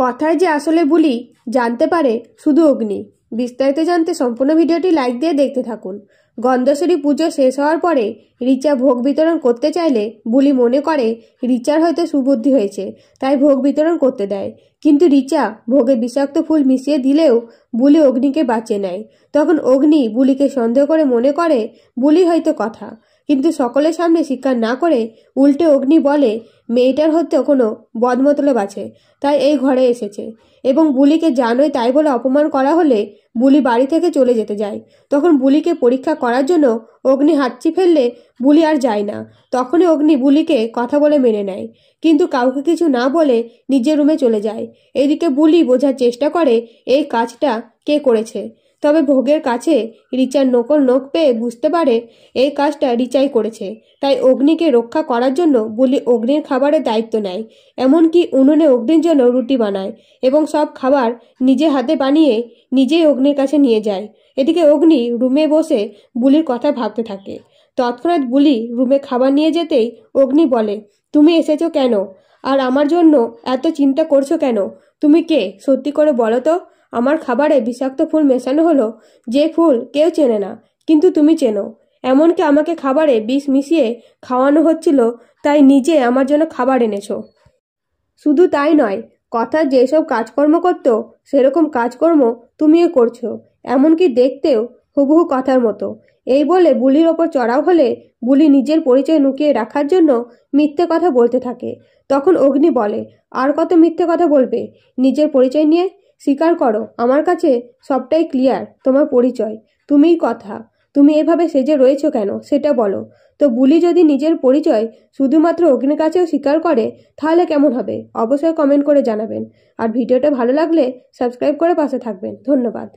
কথায় যে আসলে বুলি জানতে পারে শুধু অগ্নি। বিস্তারিত জানতে সম্পূর্ণ ভিডিওটি লাইক দিয়ে দেখতে থাকুন। গন্ধেশ্বরী পুজো শেষ হওয়ার পরে রিচা ভোগ বিতরণ করতে চাইলে বুলি মনে করে রিচার হয়তো সুবুদ্ধি হয়েছে, তাই ভোগ বিতরণ করতে দেয়। কিন্তু রিচা ভোগে বিষাক্ত ফুল মিশিয়ে দিলেও বুলি অগ্নিকে বাঁচিয়ে নেয়। তখন অগ্নি বুলিকে সন্দেহ করে মনে করে বুলি হয়তো কথা, কিন্তু সকলের সামনে স্বীকার না করে উল্টে অগ্নি বলে মেয়েটার হয়তো কোনো বদমতলব আছে, তাই এই ঘরে এসেছে। এবং বুলিকে জানোই তাই বলে অপমান করা হলে বুলি বাড়ি থেকে চলে যেতে যায়। তখন বুলিকে পরীক্ষা করার জন্য অগ্নি হাঁচি ফেললে বুলি আর যায় না। তখনই অগ্নি বুলিকে কথা বলে মেনে নেয়, কিন্তু কাউকে কিছু না বলে নিজের রুমে চলে যায়। এদিকে বুলি বোঝার চেষ্টা করে এই কাজটা কে করেছে। তবে ভোগের কাছে রিচার নকল নখ পেয়ে বুঝতে পারে এই কাজটা রিচাই করেছে। তাই অগ্নিকে রক্ষা করার জন্য বুলি অগ্নির খাবারের দায়িত্ব নেয়। এমনকি উনুনে অগ্নির জন্য রুটি বানায় এবং সব খাবার নিজে হাতে বানিয়ে নিজেই অগ্নির কাছে নিয়ে যায়। এদিকে অগ্নি রুমে বসে বুলির কথা ভাবতে থাকে। তৎক্ষণাৎ বুলি রুমে খাবার নিয়ে যেতেই অগ্নি বলে, তুমি এসেছো কেন? আর আমার জন্য এত চিন্তা করছো কেন? তুমি কে? সত্যি করে বলো তো। আমার খাবারে বিষাক্ত ফুল মেশানো হলো, যে ফুল কেউ চেনে না, কিন্তু তুমি চেনো। এমনকি আমাকে খাবারে বিষ মিশিয়ে খাওয়ানো হচ্ছিল, তাই নিজে আমার জন্য খাবার এনেছো। শুধু তাই নয়, কথা যেসব কাজকর্ম করতো সেরকম কাজকর্ম তুমিও করছো, এমনকি দেখতেও হুবহু কথার মতো। এই বলে বুলির ওপর চড়াও হলে বুলি নিজের পরিচয় লুকিয়ে রাখার জন্য মিথ্যে কথা বলতে থাকে। তখন অগ্নি বলে, আর কত মিথ্যে কথা বলবে? নিজের পরিচয় নিয়ে স্বীকার করো, আমার কাছে সবটাই ক্লিয়ার। তোমার পরিচয়, তুমিই কথা। তুমি এভাবে সেজে রয়েছো কেন সেটা বলো। তো বুলি যদি নিজের পরিচয় শুধুমাত্র অগ্নির কাছেও স্বীকার করে তাহলে কেমন হবে? অবশ্যই কমেন্ট করে জানাবেন। আর ভিডিওটা ভালো লাগলে সাবস্ক্রাইব করে পাশে থাকবেন। ধন্যবাদ।